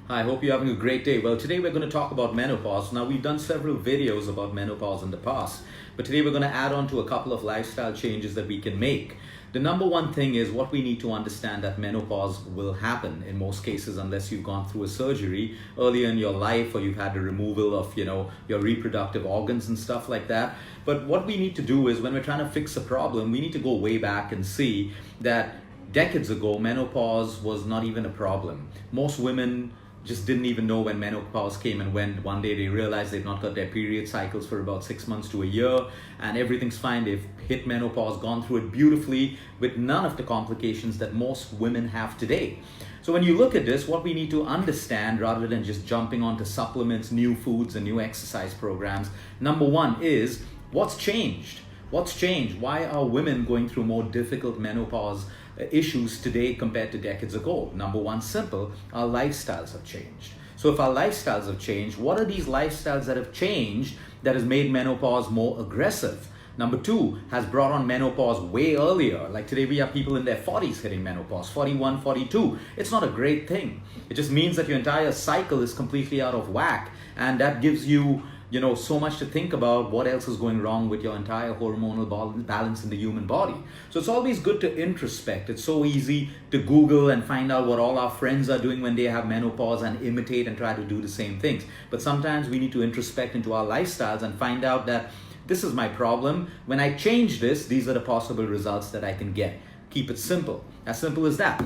Hi, I hope you're having a great day. Well, today we're going to talk about menopause. Now, we've done several videos about menopause in the past, but today we're going to add on to a couple of lifestyle changes that we can make. The number one thing is what we need to understand that menopause will happen in most cases unless you've gone through a surgery earlier in your life or you've had a removal of, your reproductive organs and stuff like that. But what we need to do is when we're trying to fix a problem, we need to go way back and see that decades ago, menopause was not even a problem. Most women just didn't even know when menopause came and went. One day they realized they've not got their period cycles for about 6 months to a year and everything's fine. They've hit menopause, gone through it beautifully with none of the complications that most women have today. So when you look at this, what we need to understand rather than just jumping onto supplements, new foods and new exercise programs, number one is what's changed? What's changed? Why are women going through more difficult menopause issues today compared to decades ago? Number one, simple, our lifestyles have changed. So if our lifestyles have changed, what are these lifestyles that have changed that has made menopause more aggressive? Number two, has brought on menopause way earlier. Like today we have people in their 40s hitting menopause, 41, 42. It's not a great thing. It just means that your entire cycle is completely out of whack, and that gives you so much to think about what else is going wrong with your entire hormonal balance in the human body. So it's always good to introspect. It's so easy to Google and find out what all our friends are doing when they have menopause and imitate and try to do the same things. But sometimes we need to introspect into our lifestyles and find out that this is my problem. When I change this, these are the possible results that I can get. Keep it simple as that.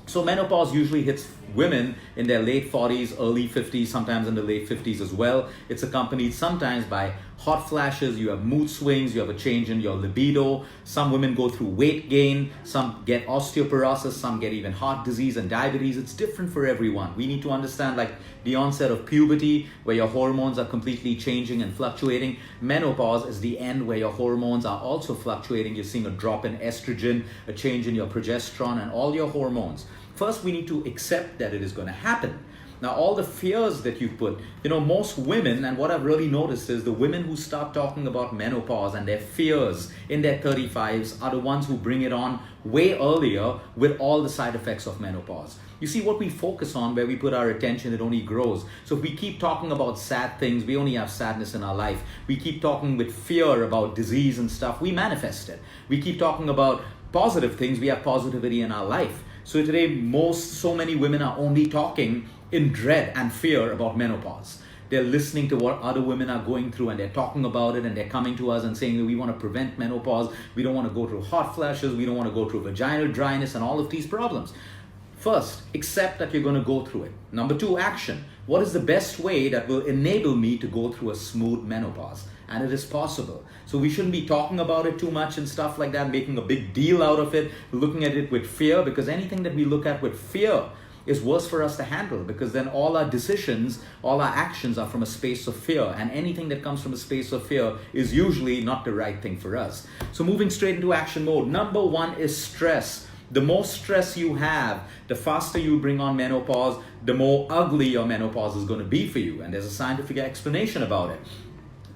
So menopause usually hits women in their late 40s, early 50s, sometimes in the late 50s as well. It's accompanied sometimes by hot flashes, you have mood swings, you have a change in your libido. Some women go through weight gain, some get osteoporosis, some get even heart disease and diabetes. It's different for everyone. We need to understand like the onset of puberty, where your hormones are completely changing and fluctuating. Menopause is the end where your hormones are also fluctuating. You're seeing a drop in estrogen, a change in your progesterone and all your hormones. First, we need to accept that it is going to happen. Now, all the fears that you put, most women, and what I've really noticed is the women who start talking about menopause and their fears in their 35s are the ones who bring it on way earlier with all the side effects of menopause. You see, what we focus on, where we put our attention, it only grows. So if we keep talking about sad things, we only have sadness in our life. We keep talking with fear about disease and stuff, we manifest it. We keep talking about positive things, we have positivity in our life. So today, so many women are only talking in dread and fear about menopause. They're listening to what other women are going through and they're talking about it and they're coming to us and saying that we want to prevent menopause. We don't want to go through hot flashes. We don't want to go through vaginal dryness and all of these problems. First, accept that you're going to go through it. Number two, action. What is the best way that will enable me to go through a smooth menopause? And it is possible. So we shouldn't be talking about it too much and stuff like that, making a big deal out of it, looking at it with fear, because anything that we look at with fear is worse for us to handle, because then all our decisions, all our actions are from a space of fear, and anything that comes from a space of fear is usually not the right thing for us. So moving straight into action mode, number one is stress. The more stress you have, the faster you bring on menopause, the more ugly your menopause is going to be for you. And there's a scientific explanation about it.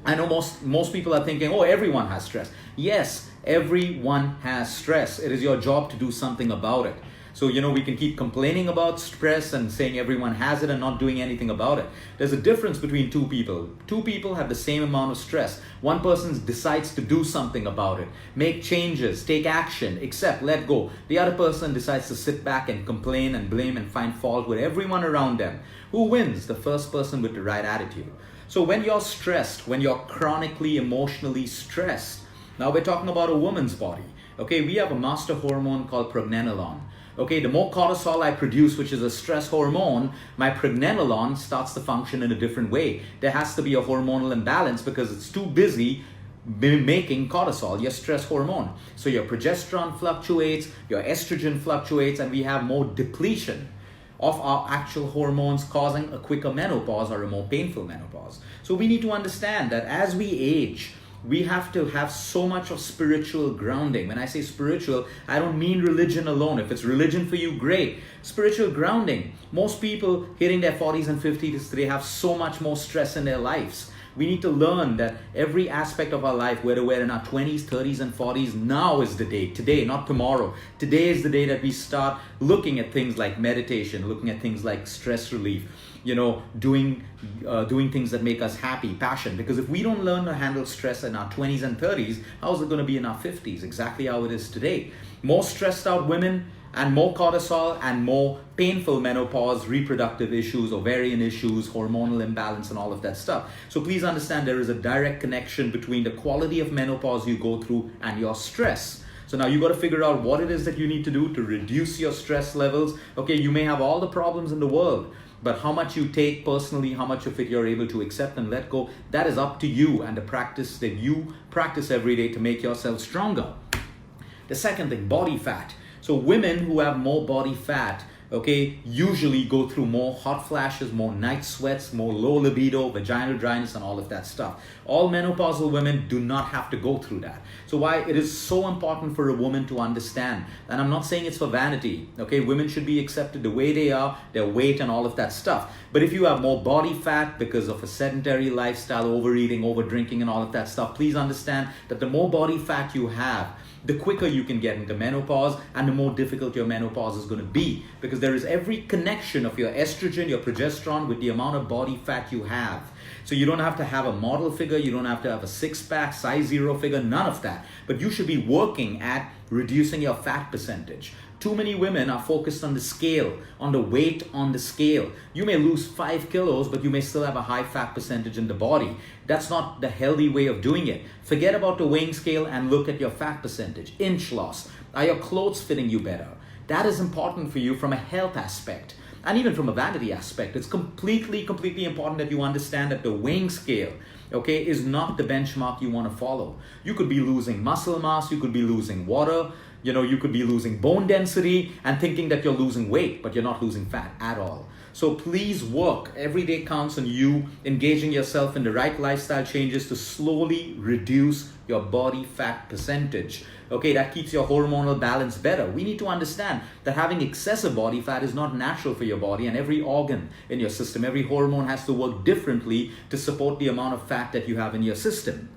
I know most people are thinking, oh, everyone has stress. Yes, everyone has stress. It is your job to do something about it. So, we can keep complaining about stress and saying everyone has it and not doing anything about it. There's a difference between two people. Two people have the same amount of stress. One person decides to do something about it, make changes, take action, accept, let go. The other person decides to sit back and complain and blame and find fault with everyone around them. Who wins? The first person with the right attitude. So when you're stressed, when you're chronically emotionally stressed, now we're talking about a woman's body. Okay, we have a master hormone called pregnenolone. Okay, the more cortisol I produce, which is a stress hormone, my pregnenolone starts to function in a different way. There has to be a hormonal imbalance because it's too busy making cortisol, your stress hormone. So your progesterone fluctuates, your estrogen fluctuates, and we have more depletion of our actual hormones, causing a quicker menopause or a more painful menopause. So we need to understand that as we age, we have to have so much of spiritual grounding. When I say spiritual, I don't mean religion alone. If it's religion for you, great. Spiritual grounding. Most people hitting their 40s and 50s, they have so much more stress in their lives. We need to learn that every aspect of our life, whether we're in our 20s, 30s, and 40s, now is the day. Today, not tomorrow. Today is the day that we start looking at things like meditation, looking at things like stress relief, doing things that make us happy, passion. Because if we don't learn to handle stress in our 20s and 30s, how is it going to be in our 50s? Exactly how it is today. More stressed out women, and more cortisol, and more painful menopause, reproductive issues, ovarian issues, hormonal imbalance, and all of that stuff. So please understand there is a direct connection between the quality of menopause you go through and your stress. So now you got to figure out what it is that you need to do to reduce your stress levels. Okay, you may have all the problems in the world, but how much you take personally, how much of it you're able to accept and let go, that is up to you and the practice that you practice every day to make yourself stronger. The second thing, body fat. So women who have more body fat, okay, usually go through more hot flashes, more night sweats, more low libido, vaginal dryness, and all of that stuff. All menopausal women do not have to go through that. So why it is so important for a woman to understand, and I'm not saying it's for vanity, okay, women should be accepted the way they are, their weight and all of that stuff. But if you have more body fat because of a sedentary lifestyle, overeating, over drinking, and all of that stuff, please understand that the more body fat you have, the quicker you can get into menopause, and the more difficult your menopause is going to be, because there is every connection of your estrogen, your progesterone, with the amount of body fat you have. So you don't have to have a model figure, you don't have to have a six-pack, size 0 figure, none of that. But you should be working at reducing your fat percentage. Too many women are focused on the scale, on the weight on the scale. You may lose 5 kilos, but you may still have a high fat percentage in the body. That's not the healthy way of doing it. Forget about the weighing scale and look at your fat percentage. Inch loss. Are your clothes fitting you better? That is important for you from a health aspect. And even from a vanity aspect, it's completely important that you understand that the weighing scale, okay, is not the benchmark you want to follow. You could be losing muscle mass, you could be losing water, you could be losing bone density and thinking that you're losing weight, but you're not losing fat at all. So please work. Every day counts on you engaging yourself in the right lifestyle changes to slowly reduce your body fat percentage. Okay, that keeps your hormonal balance better. We need to understand that having excessive body fat is not natural for your body, and every organ in your system, every hormone has to work differently to support the amount of fat that you have in your system.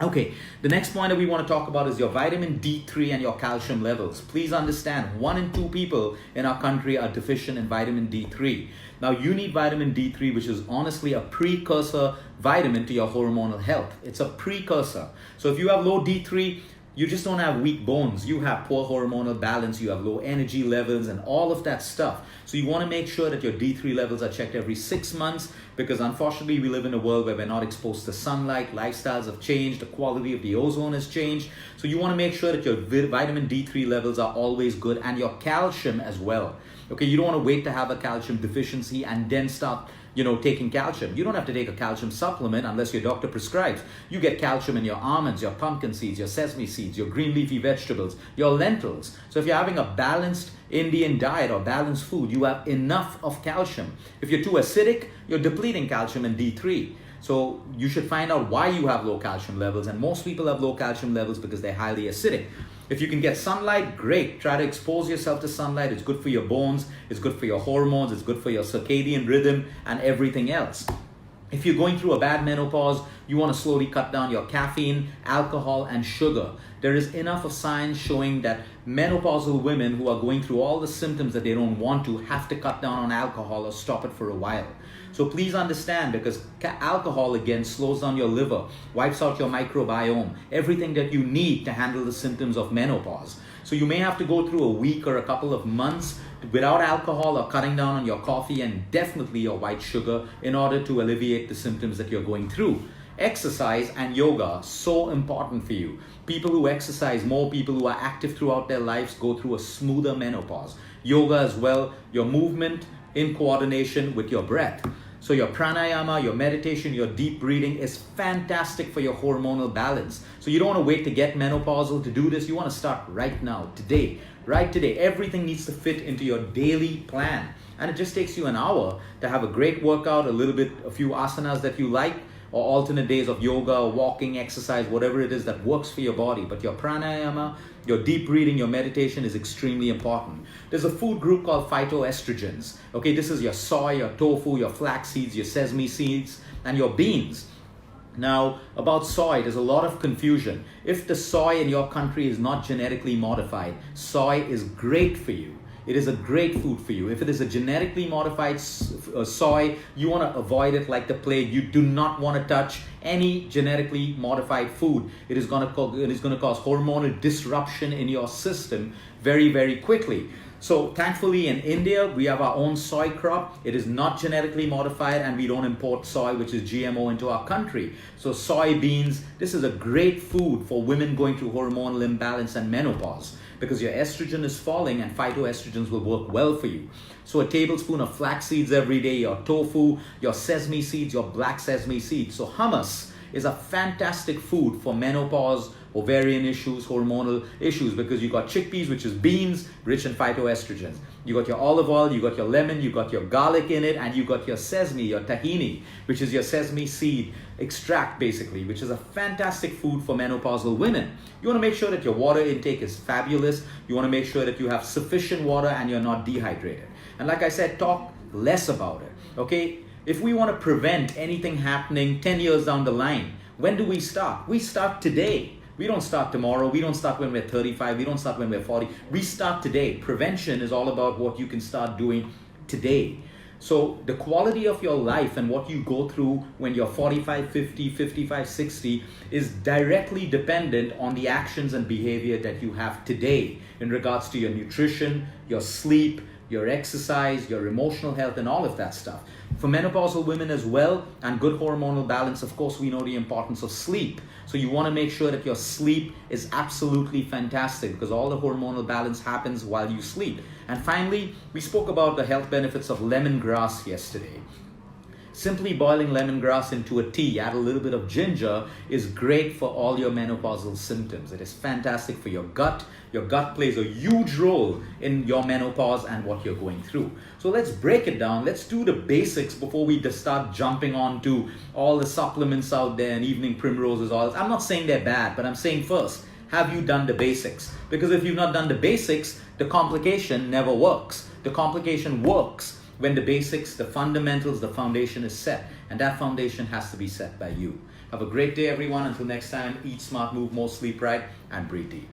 Okay, the next point that we want to talk about is your vitamin D3 and your calcium levels. Please understand, 1 in 2 people in our country are deficient in vitamin D3. Now, you need vitamin D3, which is honestly a precursor vitamin to your hormonal health. It's a precursor. So if you have low D3, you just don't have weak bones. You have poor hormonal balance, you have low energy levels, and all of that stuff. So you want to make sure that your D3 levels are checked every 6 months, because unfortunately we live in a world where we're not exposed to sunlight, lifestyles have changed, the quality of the ozone has changed. So you want to make sure that your vitamin D3 levels are always good, and your calcium as well. Okay, you don't want to wait to have a calcium deficiency and then start taking calcium. You don't have to take a calcium supplement unless your doctor prescribes. You get calcium in your almonds, your pumpkin seeds, your sesame seeds, your green leafy vegetables, your lentils. So if you're having a balanced Indian diet or balanced food, you have enough of calcium. If you're too acidic, you're depleting calcium and D3. So you should find out why you have low calcium levels, and most people have low calcium levels because they're highly acidic. If you can get sunlight, great. Try to expose yourself to sunlight. It's good for your bones, it's good for your hormones, it's good for your circadian rhythm and everything else. If you're going through a bad menopause, you want to slowly cut down your caffeine, alcohol, and sugar. There is enough of science showing that menopausal women who are going through all the symptoms that they don't want to have to cut down on alcohol or stop it for a while. So please understand, because alcohol again slows down your liver, wipes out your microbiome, everything that you need to handle the symptoms of menopause. So you may have to go through a week or a couple of months without alcohol or cutting down on your coffee and definitely your white sugar in order to alleviate the symptoms that you're going through. Exercise and yoga are so important for you. People who exercise more, people who are active throughout their lives go through a smoother menopause. Yoga as well, your movement in coordination with your breath. So your pranayama, your meditation, your deep breathing is fantastic for your hormonal balance. So you don't want to wait to get menopausal to do this. You want to start right now, today, right today. Everything needs to fit into your daily plan. And it just takes you an hour to have a great workout, a few asanas that you like, or alternate days of yoga, walking, exercise, whatever it is that works for your body. But your pranayama, your deep breathing, your meditation is extremely important. There's a food group called Phytoestrogens. Okay, this is your soy, your tofu, your flax seeds, your sesame seeds, and your beans. Now, about soy, there's a lot of confusion. If the soy in your country is not genetically modified, soy is great for you. It is a great food for you. If it is a genetically modified soy, you want to avoid it like the plague. You do not want to touch any genetically modified food. It is going to cause hormonal disruption in your system very, very quickly. So thankfully in India, we have our own soy crop. It is not genetically modified, and we don't import soy, which is GMO, into our country. So soybeans, this is a great food for women going through hormonal imbalance and menopause, because your estrogen is falling and phytoestrogens will work well for you. So a tablespoon of flax seeds every day, your tofu, your sesame seeds, your black sesame seeds. So hummus is a fantastic food for menopause, ovarian issues, hormonal issues, because you got chickpeas, which is beans, rich in phytoestrogens. You got your olive oil, you got your lemon, you got your garlic in it, and you got your sesame, your tahini, which is your sesame seed extract basically, which is a fantastic food for menopausal women. You want to make sure that your water intake is fabulous. You want to make sure that you have sufficient water and you're not dehydrated. And like I said, talk less about it, okay? If we want to prevent anything happening 10 years down the line, when do we start? We start today. We don't start tomorrow. We don't start when we're 35. We don't start when we're 40. We start today. Prevention is all about what you can start doing today. So the quality of your life and what you go through when you're 45, 50, 55, 60 is directly dependent on the actions and behavior that you have today in regards to your nutrition, your sleep, your exercise, your emotional health, and all of that stuff. For menopausal women as well, and good hormonal balance, of course, we know the importance of sleep. So you want to make sure that your sleep is absolutely fantastic, because all the hormonal balance happens while you sleep. And finally, we spoke about the health benefits of lemongrass yesterday. Simply boiling lemongrass into a tea, add a little bit of ginger, is great for all your menopausal symptoms. It is fantastic for your gut. Your gut plays a huge role in your menopause and what you're going through. So let's break it down. Let's do the basics before we just start jumping on to all the supplements out there and evening primroses, all this. I'm not saying they're bad, but I'm saying first, have you done the basics? Because if you've not done the basics, the complication never works. The complication works when the basics, the fundamentals, the foundation is set. And that foundation has to be set by you. Have a great day, everyone. Until next time, eat smart, move more, sleep right, and breathe deep.